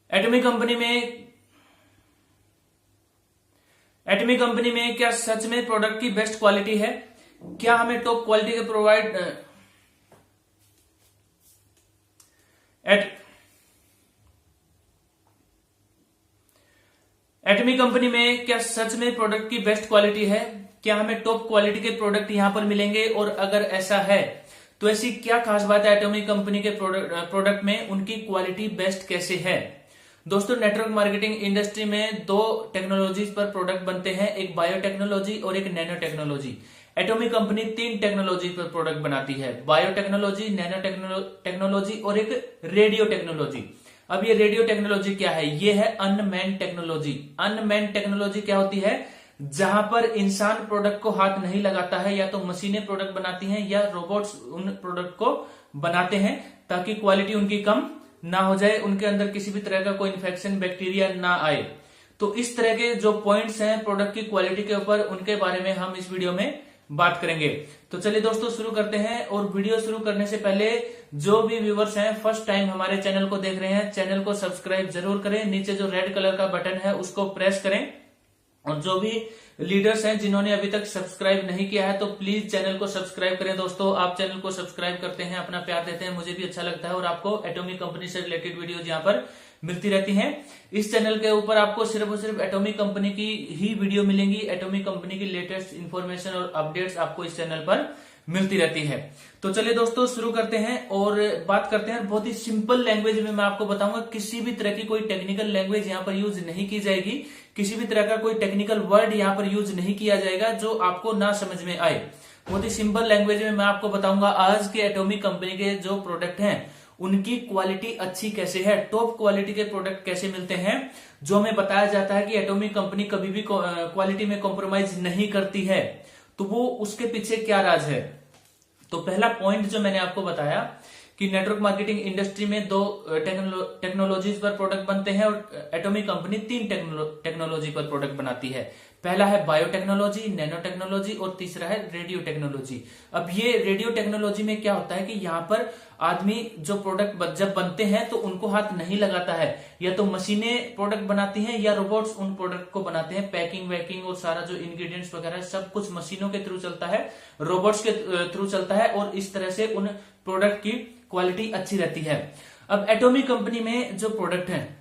एटमी company में क्या सच में प्रोडक्ट की बेस्ट क्वालिटी है? क्या हमें टॉप क्वालिटी के एटमी कंपनी में क्या सच में प्रोडक्ट की बेस्ट क्वालिटी है? क्या हमें टॉप क्वालिटी के प्रोडक्ट यहां पर मिलेंगे? और अगर ऐसा है तो ऐसी क्या खास बात है एटमी कंपनी के प्रोडक्ट में, उनकी क्वालिटी बेस्ट कैसे है? दोस्तों, नेटवर्क मार्केटिंग इंडस्ट्री में दो टेक्नोलॉजीज पर प्रोडक्ट बनते हैं, एक बायोटेक्नोलॉजी और एक nano technology. Atomic company 3 technology पर प्रोडक्ट बनाती है, बायोटेक्नोलॉजी, नैनो टेक्नोलॉजी और एक रेडियो टेक्नोलॉजी। अब ये रेडियो टेक्नोलॉजी क्या है? ये है अनमैन्ड टेक्नोलॉजी। अनमैन्ड टेक्नोलॉजी क्या होती है? जहां पर इंसान प्रोडक्ट को हाथ नहीं लगाता है, या तो मशीनें प्रोडक्ट बनाती हैं या रोबोट्स उन प्रोडक्ट को बनाते हैं, ताकि क्वालिटी उनकी कम ना हो जाए, उनके अंदर किसी भी तरह का कोई इन्फेक्शन बैक्टीरिया ना आए। तो इस तरह के जो पॉइंट्स हैं प्रोडक्ट की क्वालिटी के ऊपर, उनके बारे में हम इस वीडियो में बात करेंगे। तो चलिए दोस्तों शुरू करते हैं। और वीडियो शुरू करने से पहले जो भी व्यूवर्स हैं फर्स्ट टाइम हमारे चैनल को देख रहे हैं, चैनल को सब्सक्राइब जरूर करें। नीचे जो रेड कलर का बटन है उसको प्रेस करें। और जो भी लीडर्स हैं जिन्होंने अभी तक सब्सक्राइब नहीं किया है तो प्लीज चैनल को सब्सक्राइब करें। दोस्तों, आप चैनल को सब्सक्राइब करते हैं, अपना प्यार देते हैं, मुझे भी अच्छा लगता है, और आपको एटॉमिक कंपनी से रिलेटेड वीडियोज यहाँ पर मिलती रहती हैं। इस चैनल के ऊपर आपको सिर्फ और सिर्फ एटॉमिक कंपनी की ही वीडियो मिलेंगी। एटॉमिक कंपनी की लेटेस्ट इंफॉर्मेशन और अपडेट्स आपको इस चैनल पर मिलती रहती है। तो चलिए दोस्तों शुरू करते हैं और बात करते हैं। बहुत ही सिंपल लैंग्वेज में मैं आपको बताऊंगा, किसी भी तरह की कोई टेक्निकल लैंग्वेज यहाँ पर यूज नहीं की जाएगी, किसी भी तरह का कोई टेक्निकल वर्ड यहाँ पर यूज नहीं किया जाएगा जो आपको ना समझ में आए। बहुत ही सिंपल लैंग्वेज में मैं आपको बताऊंगा आज के एटॉमिक कंपनी के जो प्रोडक्ट हैं उनकी क्वालिटी अच्छी कैसे है, टॉप क्वालिटी के प्रोडक्ट कैसे मिलते हैं। जो हमें बताया जाता है कि एटॉमिक कंपनी कभी भी क्वालिटी में कॉम्प्रोमाइज नहीं करती है, तो वो उसके पीछे क्या राज है? तो पहला पॉइंट जो मैंने आपको बताया कि नेटवर्क मार्केटिंग इंडस्ट्री में दो टेक्नोलॉजीज पर प्रोडक्ट बनते हैं और एटॉमिक कंपनी 3 टेक्नोलॉजी पर प्रोडक्ट बनाती है। पहला है बायोटेक्नोलॉजी, नैनो टेक्नोलॉजी और तीसरा है रेडियो टेक्नोलॉजी। अब ये रेडियो टेक्नोलॉजी में क्या होता है कि यहाँ पर आदमी जो प्रोडक्ट जब बनते हैं तो उनको हाथ नहीं लगाता है, या तो मशीनें प्रोडक्ट बनाती हैं या रोबोट्स उन प्रोडक्ट को बनाते हैं। पैकिंग वैकिंग और सारा जो इंग्रेडिएंट्स वगैरह सब कुछ मशीनों के थ्रू चलता है, रोबोट्स के थ्रू चलता है, और इस तरह से उन प्रोडक्ट की क्वालिटी अच्छी रहती है। अब एटॉमिक कंपनी में जो प्रोडक्ट है,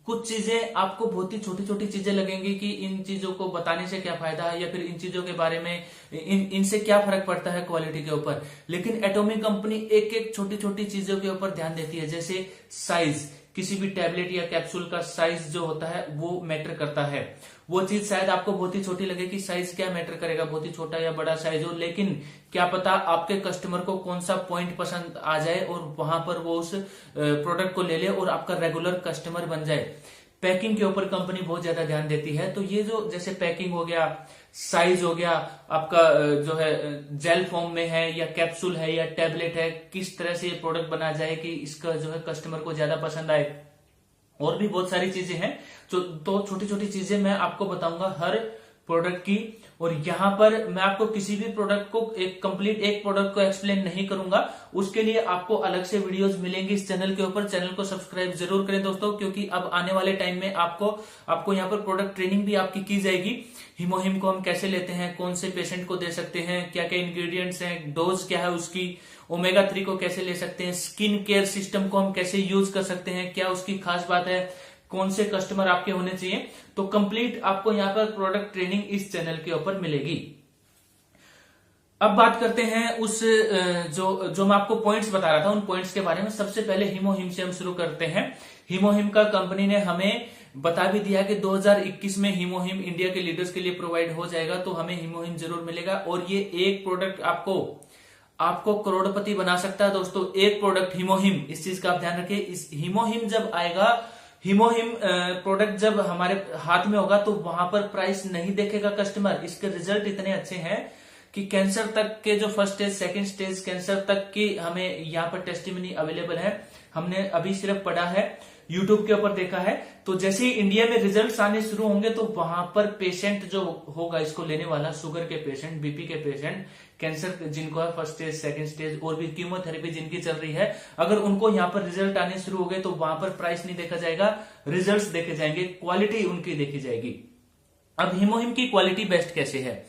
कुछ चीजें आपको बहुत ही छोटी छोटी चीजें लगेंगी कि इन चीजों को बताने से क्या फायदा है, या फिर इन चीजों के बारे में इनसे क्या फर्क पड़ता है क्वालिटी के ऊपर। लेकिन एटॉमिक कंपनी एक एक छोटी छोटी चीजों के ऊपर ध्यान देती है। जैसे साइज, किसी भी टैबलेट या कैप्सूल का साइज जो होता है वो मैटर करता है। वो चीज शायद आपको बहुत ही छोटी लगे कि साइज क्या मैटर करेगा, बहुत ही छोटा या बड़ा साइज हो, लेकिन क्या पता आपके कस्टमर को कौन सा पॉइंट पसंद आ जाए और वहां पर वो उस प्रोडक्ट को ले ले और आपका रेगुलर कस्टमर बन जाए। पैकिंग के ऊपर कंपनी बहुत ज्यादा ध्यान देती है। तो ये जो जैसे पैकिंग हो गया, साइज हो गया, आपका जो है जेल फॉर्म में है या कैप्सूल है या टैबलेट है, किस तरह से ये प्रोडक्ट बना जाए कि इसका जो है कस्टमर को ज्यादा पसंद आए, और भी बहुत सारी चीजें हैं। तो छोटी छोटी चीजें मैं आपको बताऊंगा हर प्रोडक्ट की। और यहां पर मैं आपको किसी भी प्रोडक्ट को एक प्रोडक्ट को एक्सप्लेन नहीं करूंगा, उसके लिए आपको अलग से वीडियोस मिलेंगी इस चैनल के ऊपर। चैनल को सब्सक्राइब जरूर करें दोस्तों, क्योंकि अब आने वाले टाइम में आपको यहाँ पर प्रोडक्ट ट्रेनिंग भी आपकी की जाएगी। हीमोहिम को हम कैसे लेते हैं, कौन से पेशेंट को दे सकते हैं, क्या क्या इंग्रेडिएंट्स हैं, डोज क्या है उसकी, ओमेगा 3 को कैसे ले सकते हैं, स्किन केयर सिस्टम को हम कैसे यूज कर सकते हैं, क्या उसकी खास बात है, कौन से कस्टमर आपके होने चाहिए। तो कंप्लीट आपको यहाँ पर प्रोडक्ट ट्रेनिंग इस चैनल के ऊपर मिलेगी। अब बात करते हैं उस जो मैं आपको पॉइंट्स बता रहा था, उन पॉइंट्स के बारे में। सबसे पहले हीमोहिम से हम शुरू करते हैं। हीमोहिम का कंपनी ने हमें बता भी दिया कि 2021 में हीमोहिम इंडिया के लीडर्स के लिए प्रोवाइड हो जाएगा, तो हमें हीमोहिम जरूर मिलेगा। और ये एक प्रोडक्ट आपको करोड़पति बना सकता है दोस्तों। एक प्रोडक्ट हीमोहिम, इस चीज का आप ध्यान रखिए। इस हीमोहिम जब आएगा, हीमोहिम प्रोडक्ट जब हमारे हाथ में होगा तो वहां पर प्राइस नहीं देखेगा कस्टमर। इसके रिजल्ट इतने अच्छे हैं कि कैंसर तक के जो first stage, second stage cancer तक की हमें यहाँ पर टेस्टिमनी अवेलेबल है। हमने अभी सिर्फ पढ़ा है यूट्यूब के ऊपर देखा है। तो जैसे ही इंडिया में रिजल्ट्स आने शुरू होंगे तो वहां पर पेशेंट जो होगा इसको लेने वाला, शुगर के पेशेंट, बीपी के पेशेंट, कैंसर जिनको है फर्स्ट स्टेज, सेकंड स्टेज, और भी कीमोथेरेपी जिनकी चल रही है, अगर उनको यहाँ पर रिजल्ट आने शुरू हो गए तो वहां पर प्राइस नहीं देखा जाएगा, रिजल्ट्स देखे जाएंगे, क्वालिटी उनकी देखी जाएगी। अब हीमोहिम की क्वालिटी बेस्ट कैसे है?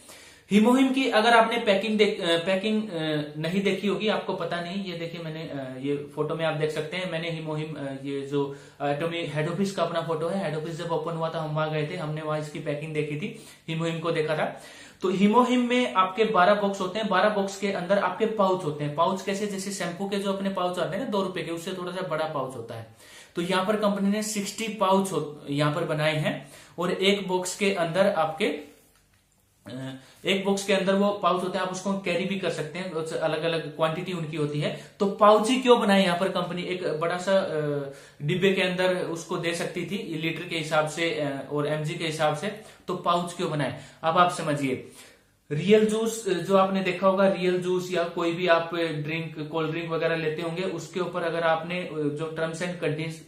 हीमोहिम की अगर आपने पैकिंग नहीं देखी होगी, आपको पता नहीं, ये देखिए मैंने ये फोटो में आप देख सकते हैं, मैंने हीमोहिम ये जो एटॉमी हेड ऑफिस का अपना फोटो है, हेड ऑफिस जब ओपन हुआ था हम वहां गए थे, हमने वहां इसकी पैकिंग देखी थी, हीमोहिम को देखा था। तो हीमोहिम में आपके 12 बॉक्स होते हैं, 12 बॉक्स के अंदर आपके पाउच होते हैं। पाउच कैसे? जैसे शैम्पू के जो अपने पाउच आते हैं ना 2 रुपए के, उससे थोड़ा सा बड़ा पाउच होता है। तो यहाँ पर कंपनी ने 60 पाउच यहाँ पर बनाए हैं, और एक बॉक्स के अंदर आपके एक बॉक्स के अंदर वो पाउच होते हैं, आप उसको कैरी भी कर सकते हैं, अलग अलग क्वांटिटी उनकी होती है। तो पाउच ही क्यों बनाए यहाँ पर कंपनी? एक बड़ा सा डिब्बे के अंदर उसको दे सकती थी लीटर के हिसाब से और एमजी के हिसाब से, तो पाउच क्यों बनाए? अब आप समझिए, रियल जूस जो आपने देखा होगा, रियल जूस या कोई भी आप ड्रिंक, कोल्ड ड्रिंक वगैरह लेते होंगे, उसके ऊपर अगर आपने जो टर्म्स एंड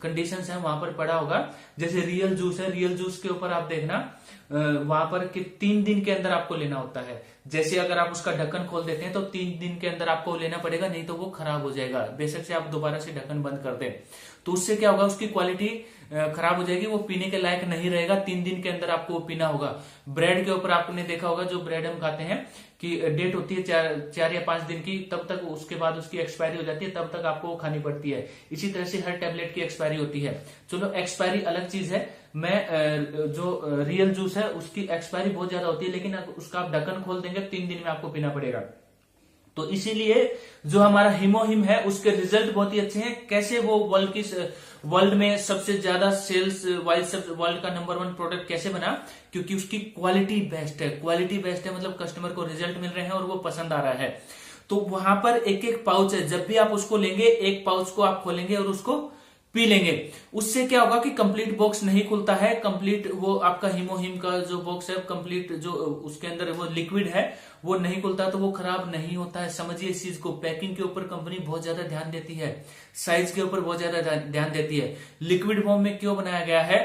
कंडीशंस हैं वहां पर पढ़ा होगा, जैसे रियल जूस है, रियल जूस के ऊपर आप देखना वहां पर कि 3 दिन के अंदर आपको लेना होता है। जैसे अगर आप उसका ढक्कन खोल देते हैं तो 3 दिन के अंदर आपको लेना पड़ेगा, नहीं तो वो खराब हो जाएगा, बेशक से आप दोबारा से ढक्कन बंद कर दें। तो उससे क्या होगा, उसकी क्वालिटी खराब हो जाएगी, वो पीने के लायक नहीं रहेगा, 3 दिन के अंदर आपको वो पीना होगा। ब्रेड के ऊपर आपने देखा होगा, जो ब्रेड हम खाते हैं कि डेट होती है 4 या 5 दिन की, तब तक उसके बाद उसकी एक्सपायरी हो जाती है, तब तक आपको वो खानी पड़ती है। इसी तरह से हर टेबलेट की एक्सपायरी होती है। चलो एक्सपायरी अलग चीज है, मैं जो रियल जूस है उसकी एक्सपायरी बहुत ज्यादा होती है, लेकिन उसका आप ढक्कन खोल देंगे 3 दिन में आपको पीना पड़ेगा। तो इसीलिए जो हमारा हीमोहिम है उसके रिजल्ट बहुत ही अच्छे हैं। कैसे वो वर्ल्ड में सबसे ज्यादा सेल्स वाइज वर्ल्ड का नंबर 1 प्रोडक्ट कैसे बना? क्योंकि उसकी क्वालिटी बेस्ट है। क्वालिटी बेस्ट है मतलब कस्टमर को रिजल्ट मिल रहे हैं और वो पसंद आ रहा है। तो वहां पर एक एक पाउच है, जब भी आप उसको लेंगे एक पाउच को आप खोलेंगे और उसको पी लेंगे। उससे क्या होगा कि कंप्लीट बॉक्स नहीं खुलता है, कंप्लीट वो आपका हीमोहिम का जो बॉक्स है, कंप्लीट जो उसके अंदर वो लिक्विड है वो नहीं खुलता, तो वो खराब नहीं होता है। समझिए इस चीज को। पैकिंग के ऊपर कंपनी बहुत ज्यादा ध्यान देती है, साइज के ऊपर बहुत ज्यादा ध्यान देती है। लिक्विड फॉर्म में क्यों बनाया गया है?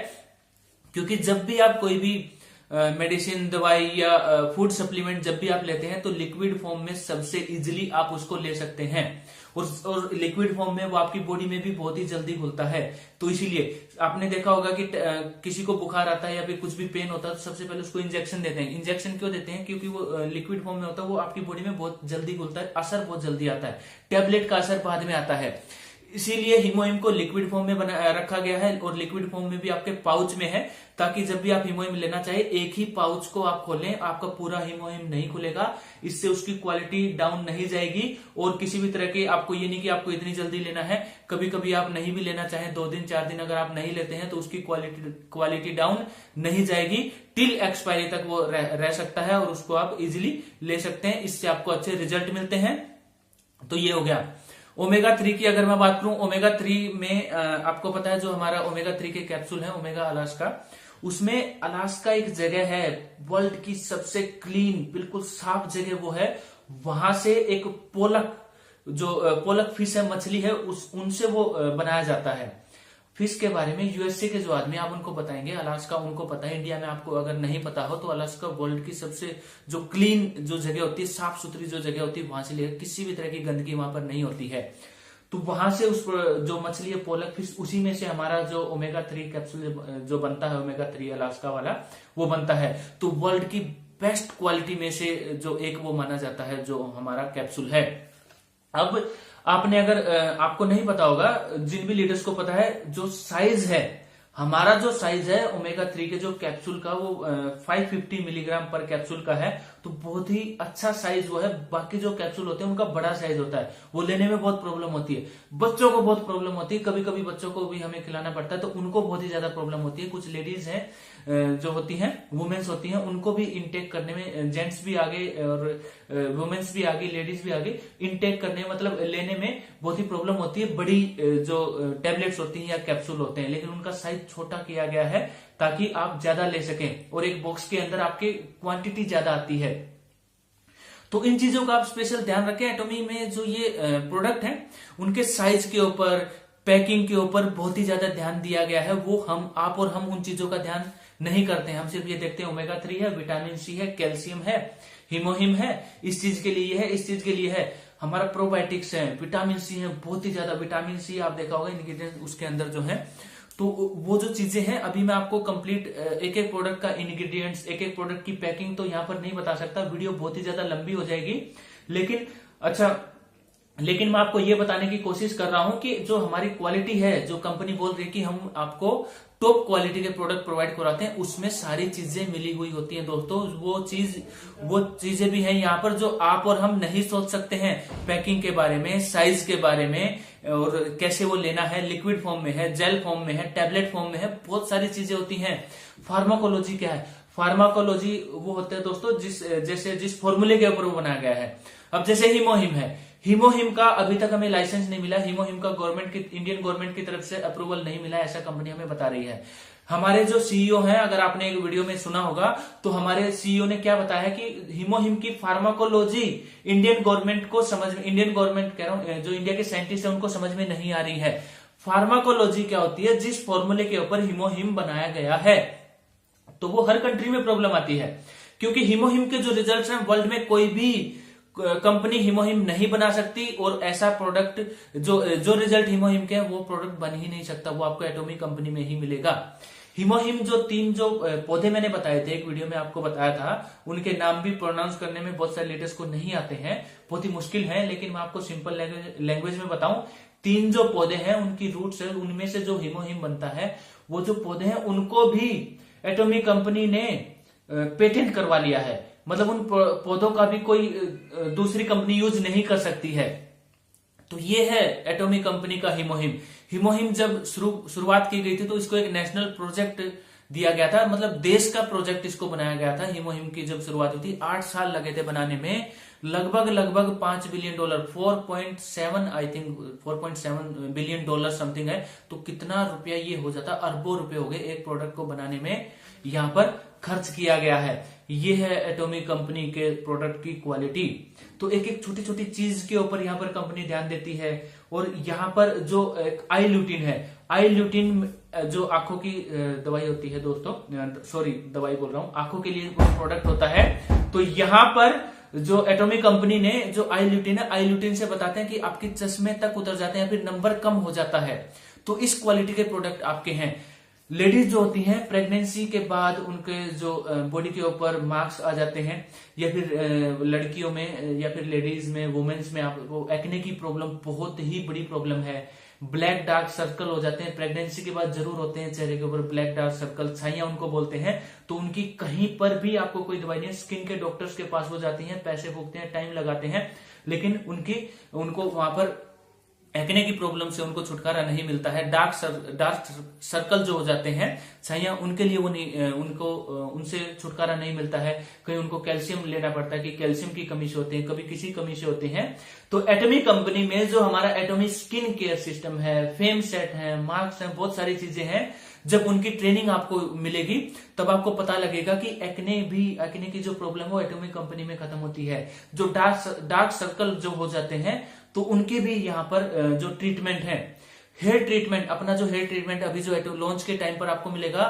क्योंकि जब भी आप कोई भी मेडिसिन, दवाई या फूड सप्लीमेंट जब भी आप लेते हैं तो लिक्विड फॉर्म में सबसे इजीली आप उसको ले सकते हैं, और लिक्विड फॉर्म में वो आपकी बॉडी में भी बहुत ही जल्दी घुलता है। तो इसीलिए आपने देखा होगा कि किसी को बुखार आता है या फिर कुछ भी पेन होता है तो सबसे पहले उसको इंजेक्शन देते हैं। इंजेक्शन क्यों देते हैं? क्योंकि वो लिक्विड फॉर्म में होता है, वो आपकी बॉडी में बहुत जल्दी घुलता है, असर बहुत जल्दी आता है। टेबलेट का असर बाद में आता है। इसीलिए हीमोहिम को लिक्विड फॉर्म में रखा गया है, और लिक्विड फॉर्म में भी आपके पाउच में है, ताकि जब भी आप हीमोहिम लेना चाहे एक ही पाउच को आप खोलें, आपका पूरा हीमोहिम नहीं खुलेगा। इससे उसकी क्वालिटी डाउन नहीं जाएगी, और किसी भी तरह के आपको ये नहीं कि आपको इतनी जल्दी लेना है, कभी कभी आप नहीं भी लेना चाहें, 2 दिन 4 दिन अगर आप नहीं लेते हैं तो उसकी क्वालिटी डाउन नहीं जाएगी, टिल एक्सपायरी तक वो रह सकता है, और उसको आप इजिली ले सकते हैं। इससे आपको अच्छे रिजल्ट मिलते हैं। तो ये हो गया। ओमेगा 3 की अगर मैं बात करूं, ओमेगा 3 में आपको पता है जो हमारा ओमेगा 3 के कैप्सूल है ओमेगा अलास्का, उसमें अलास्का एक जगह है वर्ल्ड की सबसे क्लीन, बिल्कुल साफ जगह वो है। वहां से एक पोलक फिश है, मछली है, उनसे वो बनाया जाता है। फिश के बारे में यूएसए के जो आदमी, आप उनको बताएंगे, अलास्का उनको पता है। इंडिया में आपको अगर नहीं पता हो तो अलास्का वर्ल्ड की सबसे जो क्लीन जो जगह होती है, साफ सुथरी जो जगह होती है, वहां से लेकर किसी भी तरह की गंदगी वहां पर नहीं होती है। तो वहां से उस जो मछली है पोलक फिश, उसी में से हमारा जो ओमेगा 3 कैप्सूल जो बनता है, ओमेगा 3 अलास्का वाला वो बनता है। तो वर्ल्ड की बेस्ट क्वालिटी में से जो एक वो माना जाता है जो हमारा कैप्सूल है। अब आपने अगर आपको नहीं पता होगा, जिन भी लीडर्स को पता है, जो साइज है हमारा, जो साइज है ओमेगा 3 के जो कैप्सूल का वो 550 मिलीग्राम पर कैप्सूल का है, तो बहुत ही अच्छा साइज वो है। बाकी जो कैप्सूल होते हैं उनका बड़ा साइज होता है, वो लेने में बहुत प्रॉब्लम होती है। बच्चों को बहुत प्रॉब्लम होती है, कभी कभी बच्चों को भी हमें खिलाना पड़ता है, तो उनको बहुत ही ज्यादा प्रॉब्लम होती है। कुछ लेडीज हैं जो होती हैं, वुमेन्स होती हैं, उनको भी इनटेक करने में, जेंट्स भी आगे और वुमेन्स भी आगे, लेडीज भी आगे, इनटेक करने मतलब लेने में बहुत ही प्रॉब्लम होती है। बड़ी जो टेबलेट्स होती हैं या कैप्सूल होते हैं, लेकिन उनका साइज छोटा किया गया है ताकि आप ज्यादा ले सकें, और एक बॉक्स के अंदर आपकी क्वांटिटी ज्यादा आती है। तो इन चीजों का आप स्पेशल ध्यान रखें। एटॉमी में जो ये प्रोडक्ट है उनके साइज के ऊपर, पैकिंग के ऊपर बहुत ही ज्यादा ध्यान दिया गया है। वो आप और हम उन चीजों का ध्यान नहीं करते हैं। हम सिर्फ ये देखते हैं ओमेगा 3 है, विटामिन सी है, कैल्शियम है, हीमोहिम है, इस चीज के लिए है, इस चीज के लिए है, हमारा प्रोबायोटिक्स है, विटामिन सी है, बहुत ही ज्यादा विटामिन सी आप देखा होगा इंग्रेडिएंट उसके अंदर जो है। तो वो जो चीजें हैं, अभी मैं आपको कंप्लीट एक एक प्रोडक्ट का इंग्रेडिएंट्स, एक एक प्रोडक्ट की पैकिंग तो यहाँ पर नहीं बता सकता, वीडियो बहुत ही ज्यादा लंबी हो जाएगी। लेकिन मैं आपको ये बताने की कोशिश कर रहा हूं कि जो हमारी क्वालिटी है, जो कंपनी बोल रही है कि हम आपको टॉप क्वालिटी के प्रोडक्ट प्रोवाइड कराते हैं, उसमें सारी चीजें मिली हुई होती हैं दोस्तों। वो चीजें भी हैं यहाँ पर जो आप और हम नहीं सोच सकते हैं। पैकिंग के बारे में, साइज के बारे में, और कैसे वो लेना है, लिक्विड फॉर्म में है, जेल फॉर्म में है, टैबलेट फॉर्म में है, बहुत सारी चीजें होती हैं। फार्माकोलॉजी क्या है? फार्माकोलॉजी वो होते हैं दोस्तों जिस फॉर्मूले के ऊपर वो बनाया गया है। अब जैसे हीमोहिम है, हीमोहिम का अभी तक हमें लाइसेंस नहीं मिला, हीमोहिम का इंडियन गवर्नमेंट की तरफ से अप्रूवल नहीं मिला, ऐसा कंपनी हमें बता रही है। हमारे जो सीईओ हैं, अगर आपने एक वीडियो में सुना होगा तो हमारे सीईओ ने क्या बताया कि हीमोहिम की फार्माकोलॉजी इंडियन गवर्नमेंट को इंडियन गवर्नमेंट कह रहा हूं, जो इंडिया के साइंटिस्ट है उनको समझ में नहीं आ रही है। फार्माकोलॉजी क्या होती है? जिस फॉर्मूले के ऊपर हीमोहिम बनाया गया है, तो वो हर कंट्री में प्रॉब्लम आती है, क्योंकि हीमोहिम के जो रिजल्ट्स हैं, वर्ल्ड में कोई भी कंपनी हीमोहिम नहीं बना सकती, और ऐसा प्रोडक्ट जो रिजल्ट हीमोहिम के है वो प्रोडक्ट बन ही नहीं सकता, वो आपको एटॉमिक कंपनी में ही मिलेगा। हीमोहिम जो 3 पौधे मैंने बताए थे, एक वीडियो में आपको बताया था, उनके नाम भी प्रोनाउंस करने में बहुत सारे लेटर्स को नहीं आते हैं, बहुत ही मुश्किल है, लेकिन मैं आपको सिंपल लैंग्वेज में बताऊं। 3 जो पौधे हैं उनकी रूट्स है, उनमें से जो हीमोहिम बनता है, वो जो पौधे हैं उनको भी एटॉमिक कंपनी ने पेटेंट करवा लिया है। मतलब उन पौधों का भी कोई दूसरी कंपनी यूज नहीं कर सकती है। तो ये है एटॉमिक कंपनी का हीमोहिम। हीमोहिम जब शुरुआत की गई थी तो इसको एक नेशनल प्रोजेक्ट दिया गया था, मतलब देश का प्रोजेक्ट इसको बनाया गया था। हीमोहिम की जब शुरुआत हुई थी 8 साल लगे थे बनाने में, लगभग $5 billion, 4.7 I think 4.7 billion dollar something है। तो कितना रुपया ये हो जाता, अरबों रुपए हो गए एक प्रोडक्ट को बनाने में, यहाँ पर खर्च किया गया है। ये है एटॉमिक कंपनी के प्रोडक्ट की क्वालिटी। तो एक एक छोटी छोटी चीज के ऊपर यहाँ पर कंपनी ध्यान देती है। और यहाँ पर जो आई ल्यूटिन है, आई ल्यूटिन जो आंखों की दवाई होती है दोस्तों, सॉरी दवाई बोल रहा हूं, आंखों के लिए प्रोडक्ट होता है। तो यहाँ पर जो एटॉमिक कंपनी ने जो आई ल्यूटिन है, आई ल्यूटिन से बताते हैं कि आपके चश्मे तक उतर जाते हैं, फिर नंबर कम हो जाता है। तो इस क्वालिटी के प्रोडक्ट आपके हैं। लेडीज जो होती हैं प्रेगनेंसी के बाद, उनके जो बॉडी के ऊपर मार्क्स आ जाते हैं, या फिर लड़कियों में या फिर लेडीज में, वुमेन्स में आपको एक्ने की प्रॉब्लम बहुत ही बड़ी प्रॉब्लम है। ब्लैक डार्क सर्कल हो जाते हैं, प्रेगनेंसी के बाद जरूर होते हैं चेहरे के ऊपर ब्लैक डार्क सर्कल, छाइयां उनको बोलते हैं। तो उनकी कहीं पर भी आपको कोई दवाई नहीं है। स्किन के डॉक्टर्स के पास वो जाती हैं, पैसे फूकते हैं, टाइम लगाते हैं, लेकिन उनको वहां पर एक्ने की प्रॉब्लम से उनको छुटकारा नहीं मिलता है। डार्क सर्कल जो हो जाते हैं छाइयां, उनके लिए उनसे छुटकारा नहीं मिलता है। कहीं उनको कैल्शियम लेना पड़ता है कि कैल्शियम की कमी से होते हैं, कभी किसी कमी से होते हैं। तो एटॉमिक कंपनी में जो हमारा एटॉमिक स्किन केयर सिस्टम है, फेम सेट है, मार्क्स है, बहुत सारी चीजें हैं। जब उनकी ट्रेनिंग आपको मिलेगी तब आपको पता लगेगा कि एक्ने की जो प्रॉब्लम है वो एटॉमिक कंपनी में खत्म होती है। जो डार्क सर्कल जो हो जाते हैं तो उनके भी यहाँ पर जो ट्रीटमेंट है, हेयर ट्रीटमेंट, अपना जो हेयर ट्रीटमेंट अभी जो लॉन्च के टाइम पर आपको मिलेगा।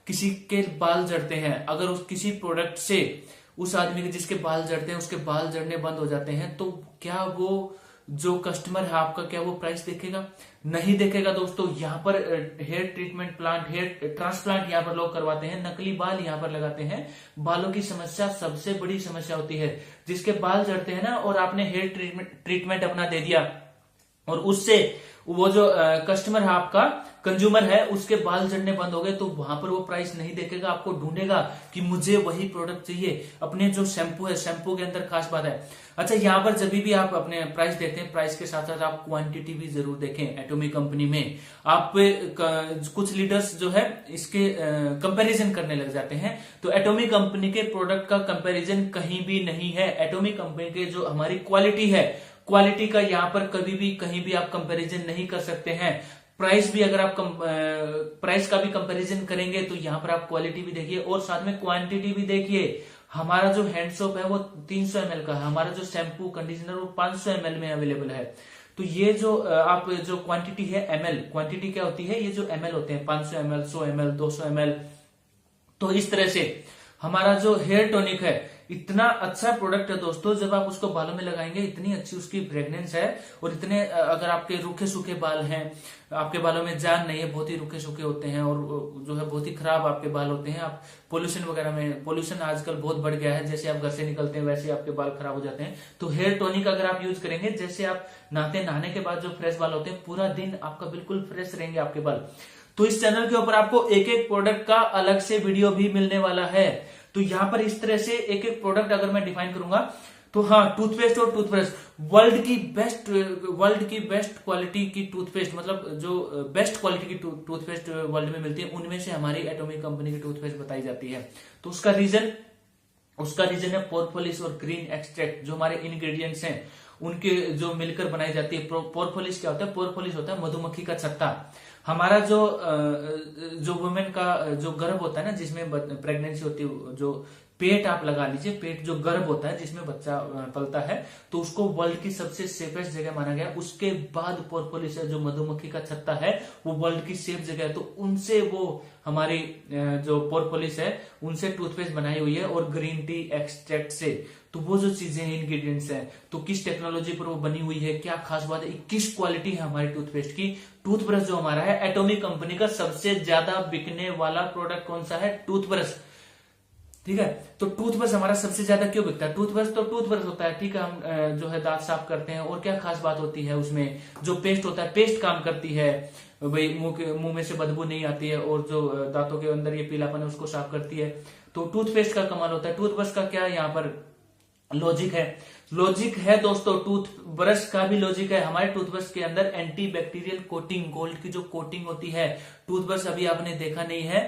किसी के बाल झड़ते हैं, अगर किसी प्रोडक्ट से उस आदमी के जिसके बाल झड़ते हैं उसके बाल झड़ने बंद हो जाते हैं, तो क्या वो जो कस्टमर है आपका, क्या वो प्राइस देखेगा? नहीं देखेगा दोस्तों। यहाँ पर hair treatment plant, hair transplant यहाँ पर लोग करवाते हैं, नकली बाल यहाँ पर लगाते हैं। बालों की समस्या सबसे बड़ी समस्या होती है। जिसके बाल झड़ते हैं ना, और आपने हेयर ट्रीटमेंट अपना दे दिया, और उससे वो जो कस्टमर है आपका, कंज्यूमर है, उसके बाल झड़ने बंद हो गए, तो वहां पर वो प्राइस नहीं देखेगा, आपको ढूंढेगा कि मुझे वही प्रोडक्ट चाहिए। अपने जो शैम्पू है, शैम्पू के अंदर खास बात है। अच्छा, यहाँ पर जब भी आप अपने प्राइस देखते हैं, प्राइस के साथ साथ आप क्वांटिटी भी जरूर देखें। एटॉमिक कंपनी में आप कुछ लीडर्स जो है इसके कंपैरिजन करने लग जाते हैं। तो एटॉमिक कंपनी के प्रोडक्ट का कंपैरिजन कहीं भी नहीं है। एटॉमिक कंपनी के जो हमारी क्वालिटी है, क्वालिटी का यहाँ पर कभी भी कहीं भी आप कंपैरिजन नहीं कर सकते हैं। प्राइस भी अगर आप प्राइस का भी कंपैरिजन करेंगे तो यहाँ पर आप क्वालिटी भी देखिए और साथ में क्वांटिटी भी देखिए। हमारा जो हैंड सोप है वो 300 ml का है, हमारा जो शैम्पू कंडीशनर वो 500 ml में अवेलेबल है। तो ये जो आप जो क्वांटिटी है ml, क्वांटिटी क्या होती है, ये जो ml होते हैं 500 ml, 100 ml, 200 ml, तो इस तरह से हमारा जो हेयर टॉनिक है इतना अच्छा प्रोडक्ट है दोस्तों, जब आप उसको बालों में लगाएंगे इतनी अच्छी उसकी फ्रेग्रेंस है। और इतने अगर आपके रूखे सूखे बाल हैं, आपके बालों में जान नहीं है, बहुत ही रूखे सूखे होते हैं और जो है बहुत ही खराब आपके बाल होते हैं, आप पोल्यूशन वगैरह में, पोल्यूशन आजकल बहुत बढ़ गया है, जैसे आप घर से निकलते हैं वैसे आपके बाल खराब हो जाते हैं। तो हेयर टॉनिक अगर आप यूज करेंगे, जैसे आप नहाने के बाद जो फ्रेश बाल होते हैं, पूरा दिन आपका बिल्कुल फ्रेश रहेंगे आपके बाल। तो इस चैनल के ऊपर आपको एक एक प्रोडक्ट का अलग से वीडियो भी मिलने वाला है। तो यहां पर इस तरह से एक एक प्रोडक्ट अगर मैं डिफाइन करूंगा तो हाँ, टूथपेस्ट और टूथब्रश वर्ल्ड की बेस्ट क्वालिटी की टूथपेस्ट, मतलब जो बेस्ट क्वालिटी की टूथपेस्ट वर्ल्ड में मिलती है, उनमें से हमारी एटॉमिक कंपनी की टूथपेस्ट बताई जाती है। तो उसका रीजन है पोरपोलिस और ग्रीन एक्सट्रैक्ट, जो हमारे इंग्रेडिएंट्स हैं उनके जो मिलकर बनाई जाती है। पोरपोलिस क्या होता है? पोरपोलिस होता है मधुमक्खी का छत्ता। हमारा जो वुमेन का जो गर्भ होता है ना, जिसमें प्रेगनेंसी होती है, जो पेट आप लगा लीजिए, पेट जो गर्भ होता है जिसमें बच्चा पलता है, तो उसको वर्ल्ड की सबसे सेफेस्ट जगह माना गया। उसके बाद पोरपोलिस है, जो मधुमक्खी का छत्ता है, वो वर्ल्ड की सेफ जगह है। तो उनसे वो हमारी जो पोरपोलिस है उनसे टूथपेस्ट बनाई हुई है, और ग्रीन टी एक्सट्रैक्ट से। तो वो जो चीजें हैं, इंग्रेडिएंट्स हैं, तो किस टेक्नोलॉजी पर वो बनी हुई है, क्या खास बात है, किस क्वालिटी है हमारी टूथपेस्ट की। टूथब्रश जो हमारा है, एटॉमिक कंपनी का सबसे ज्यादा बिकने वाला प्रोडक्ट कौन सा है? टूथब्रश। ठीक है, तो टूथब्रश हमारा सबसे ज्यादा क्यों बिकता है? टूथब्रश तो टूथब्रश होता है, ठीक है, हम जो है दांत साफ करते हैं, और क्या खास बात होती है उसमें? जो पेस्ट होता है, पेस्ट काम करती है भाई, मुंह में से बदबू नहीं आती है, और जो दांतों के अंदर ये पीलापन है उसको साफ करती है। तो टूथपेस्ट का कमाल होता है। टूथब्रश का क्या यहाँ पर लॉजिक है दोस्तों, टूथब्रश का भी लॉजिक है। हमारे टूथब्रश के अंदर एंटी बैक्टीरियल कोटिंग, गोल्ड की जो कोटिंग होती है, टूथब्रश अभी आपने देखा नहीं है,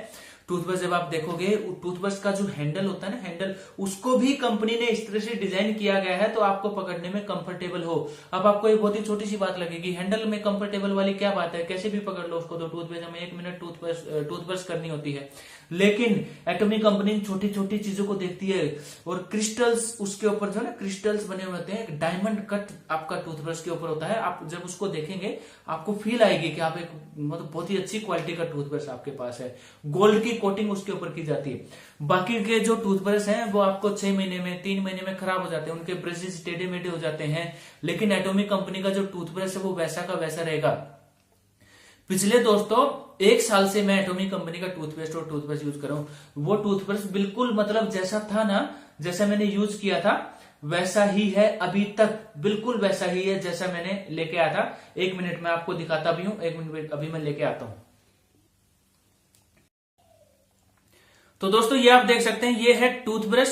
टूथब्रश जब आप देखोगे, टूथब्रश का जो हैंडल होता है ना, हैंडल, उसको भी कंपनी ने इस तरह से डिजाइन किया गया है तो आपको पकड़ने में कंफर्टेबल हो। अब आपको एक बहुत ही छोटी सी बात लगेगी, हैंडल में कंफर्टेबल वाली क्या बात है, कैसे भी पकड़ लो उसको, तो टूथब्रश हमें 1 मिनट टूथब्रश करनी होती है। लेकिन एटॉमिक कंपनी छोटी छोटी चीजों को देखती है, और क्रिस्टल्स उसके ऊपर जो है ना, क्रिस्टल्स बने हुए होते हैं, डायमंड कट आपका टूथब्रश के ऊपर होता है। आप जब उसको देखेंगे आपको फील आएगी कि आप एक मतलब बहुत ही अच्छी क्वालिटी का टूथब्रश आपके पास है। गोल्ड की कोटिंग उसके ऊपर की जाती है। बाकी के जो टूथब्रश हैं वो आपको 6 महीने में, 3 महीने में खराब हो जाते हैं, उनके ब्रशेस टेढ़े मेढ़े हो जाते हैं। लेकिन एटॉमिक कंपनी का जो टूथब्रश है वो वैसा का वैसा रहेगा। पिछले दोस्तों 1 साल से मैं एटॉमिक कंपनी का टूथपेस्ट और टूथब्रश यूज कर रहा हूं। वो टूथब्रश बिल्कुल मतलब जैसा था ना, जैसा मैंने यूज किया था वैसा ही है अभी तक, बिल्कुल वैसा ही है जैसा मैंने लेके आया था। 1 मिनट में आपको दिखाता भी हूं, 1 मिनट अभी मैं लेके आता हूं। तो दोस्तों ये आप देख सकते हैं, ये है टूथब्रश,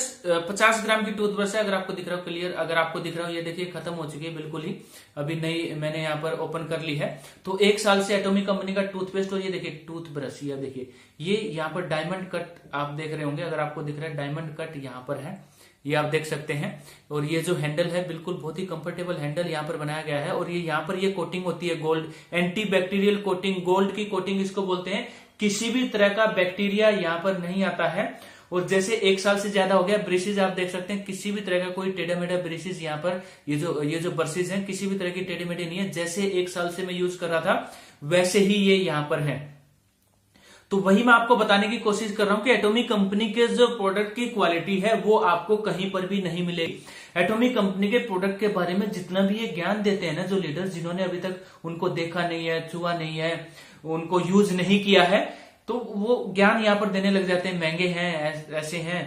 50 ग्राम की टूथब्रश है। अगर आपको दिख रहा हो क्लियर, अगर आपको दिख रहा हो, ये देखिए खत्म हो चुकी है बिल्कुल ही, अभी नई मैंने यहाँ पर ओपन कर ली है। तो 1 साल से एटॉमिक कंपनी का टूथपेस्ट, और ये देखिए टूथब्रश, ये देखिए ये यहाँ पर डायमंड कट आप देख रहे होंगे, अगर आपको दिख रहा है डायमंड कट यहाँ पर है, ये आप देख सकते हैं। और ये जो हैंडल है बिल्कुल बहुत ही कंफर्टेबल हैंडल यहाँ पर बनाया गया है। और ये यहाँ पर ये कोटिंग होती है gold, anti bacterial coating, gold की कोटिंग इसको बोलते हैं। किसी भी तरह का बैक्टीरिया यहाँ पर नहीं आता है। और जैसे 1 साल से ज्यादा हो गया, ब्रिसेस आप देख सकते हैं, किसी भी तरह का कोई टेढ़ा मेढ़ा ब्रिसेस यहाँ पर, ये जो ब्रशेस हैं किसी भी तरह की टेढ़े मेढ़े नहीं है। जैसे 1 साल से मैं यूज कर रहा था वैसे ही ये यहाँ पर है। तो वही मैं आपको बताने की कोशिश कर रहा हूं कि एटॉमिक कंपनी के जो प्रोडक्ट की क्वालिटी है वो आपको कहीं पर भी नहीं मिलेगी। एटॉमिक कंपनी के प्रोडक्ट के बारे में जितना भी ये ज्ञान देते हैं ना जो लीडर्स, जिन्होंने अभी तक उनको देखा नहीं है, छुआ नहीं है, उनको यूज नहीं किया है, तो वो ज्ञान यहाँ पर देने लग जाते हैं, महंगे हैं, ऐसे हैं,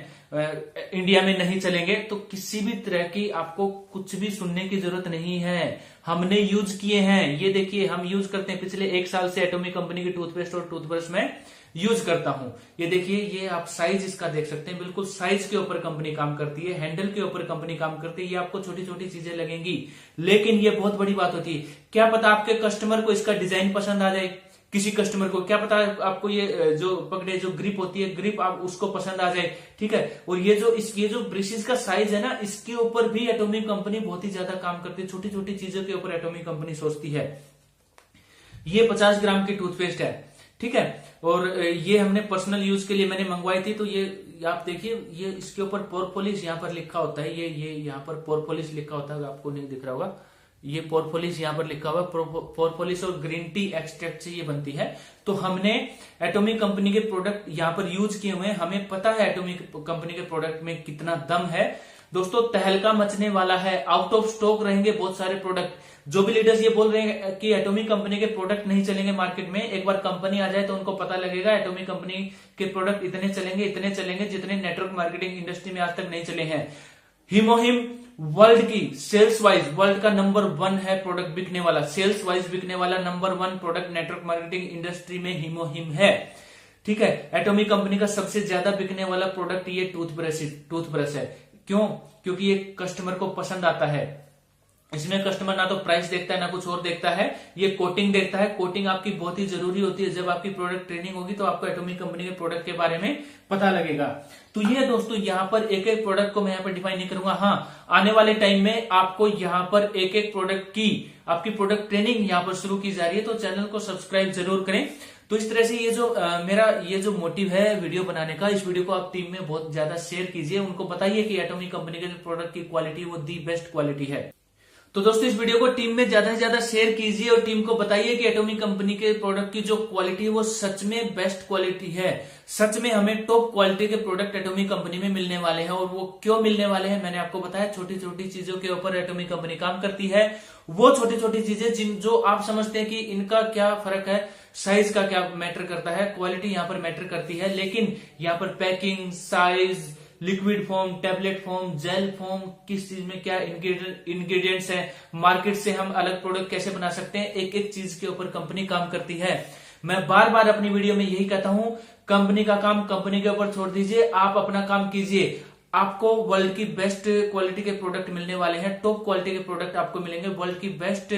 इंडिया में नहीं चलेंगे। तो किसी भी तरह की आपको कुछ भी सुनने की जरूरत नहीं है, हमने यूज किए हैं। ये देखिए हम यूज करते हैं, पिछले 1 साल से एटॉमिक कंपनी की टूथपेस्ट और टूथब्रश में यूज करता हूं। ये देखिए, ये आप साइज इसका देख सकते हैं, बिल्कुल साइज के ऊपर कंपनी काम करती है, हैंडल के ऊपर कंपनी काम करती है। ये आपको छोटी छोटी चीजें लगेंगी, लेकिन ये बहुत बड़ी बात होती है। क्या पता आपके कस्टमर को इसका डिजाइन पसंद आ जाए, किसी कस्टमर को क्या पता आपको ये जो पकड़े जो ग्रिप होती है, ग्रिप आप उसको पसंद आ जाए, ठीक है। और ये जो ब्रशेस का साइज है ना, इसके ऊपर भी एटॉमिक कंपनी बहुत ही ज्यादा काम करती है। छोटी छोटी चीजों के ऊपर एटॉमिक कंपनी सोचती है। ये 50 ग्राम की टूथपेस्ट है, ठीक है, और ये हमने पर्सनल यूज के लिए मैंने मंगवाई थी। तो ये आप देखिए, ये इसके ऊपर पोरपोलिस यहाँ पर लिखा होता है, ये यहाँ पर पोरपोलिस लिखा होता है, आपको नहीं दिख रहा होगा, ये पोरफोलिस यहाँ पर लिखा हुआ है, पोरफोलिस और ग्रीन टी एक्सट्रैक्ट से ये बनती है। तो हमने एटॉमिक कंपनी के प्रोडक्ट यहाँ पर यूज किए हुए हैं, हमें पता है एटॉमिक कंपनी के प्रोडक्ट में कितना दम है। दोस्तों तहलका मचने वाला है, आउट ऑफ स्टॉक रहेंगे बहुत सारे प्रोडक्ट। जो भी लीडर्स ये बोल रहे हैं कि एटॉमिक कंपनी के प्रोडक्ट नहीं चलेंगे मार्केट में, एक बार कंपनी आ जाए तो उनको पता लगेगा एटॉमिक कंपनी के प्रोडक्ट इतने चलेंगे जितने नेटवर्क मार्केटिंग इंडस्ट्री में आज तक नहीं चले हैं। हिमोहिम वर्ल्ड की सेल्स वाइज वर्ल्ड का नंबर 1 है प्रोडक्ट बिकने वाला, सेल्स वाइज बिकने वाला number 1 product network marketing industry में हिमोहिम है। ठीक है, एटॉमिक कंपनी का सबसे ज्यादा बिकने वाला प्रोडक्ट ये टूथब्रश है। क्यों? क्योंकि ये कस्टमर को पसंद आता है। इसमें कस्टमर ना तो प्राइस देखता है ना कुछ और देखता है, ये कोटिंग देखता है। कोटिंग आपकी बहुत ही जरूरी होती है। जब आपकी प्रोडक्ट ट्रेनिंग होगी तो आपको एटॉमिक कंपनी के प्रोडक्ट के बारे में पता लगेगा। तो ये दोस्तों यहाँ पर एक एक प्रोडक्ट को मैं यहाँ पर डिफाइन नहीं करूंगा। हाँ, आने वाले टाइम में आपको यहाँ पर एक एक प्रोडक्ट की आपकी प्रोडक्ट ट्रेनिंग यहाँ पर शुरू की जा रही है, तो चैनल को सब्सक्राइब जरूर करें। तो इस तरह से ये जो मेरा ये जो मोटिव है वीडियो बनाने का, इस वीडियो को आप टीम में बहुत ज्यादा शेयर कीजिए, उनको बताइए कि एटॉमिक कंपनी के जो प्रोडक्ट की क्वालिटी वो दी बेस्ट क्वालिटी है। तो दोस्तों इस वीडियो को टीम में ज्यादा से ज्यादा शेयर कीजिए और टीम को बताइए कि एटॉमिक कंपनी के प्रोडक्ट की जो क्वालिटी है वो सच में बेस्ट क्वालिटी है। सच में हमें टॉप क्वालिटी के प्रोडक्ट एटॉमिक कंपनी में मिलने वाले हैं। और वो क्यों मिलने वाले हैं मैंने आपको बताया। छोटी छोटी चीजों के ऊपर एटॉमिक कंपनी काम करती है। वो छोटी छोटी चीजें जो आप समझते हैं कि इनका क्या फर्क है, साइज का क्या मैटर करता है, क्वालिटी यहाँ पर मैटर करती है, लेकिन यहाँ पर packing, size, liquid form, tablet form, jail form, किस चीज में क्या इंग्रेडिएंट्स है, मार्केट से हम अलग प्रोडक्ट कैसे बना सकते हैं, एक एक चीज के ऊपर कंपनी काम करती है। मैं बार बार अपनी वीडियो में यही कहता हूं, कंपनी का काम कंपनी के ऊपर छोड़ दीजिए, आप अपना काम कीजिए। आपको वर्ल्ड की बेस्ट क्वालिटी के प्रोडक्ट मिलने वाले हैं, टॉप क्वालिटी के प्रोडक्ट आपको मिलेंगे। वर्ल्ड की बेस्ट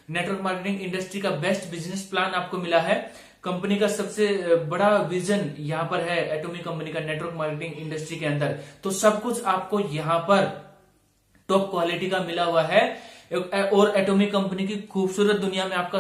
नेटवर्क मार्केटिंग इंडस्ट्री का बेस्ट बिजनेस प्लान आपको मिला है। कंपनी का सबसे बड़ा विजन यहाँ पर है एटॉमिक कंपनी का नेटवर्क मार्केटिंग इंडस्ट्री के अंदर। तो सब कुछ आपको यहाँ पर टॉप क्वालिटी का मिला हुआ है और एटॉमिक कंपनी की खूबसूरत दुनिया में आपका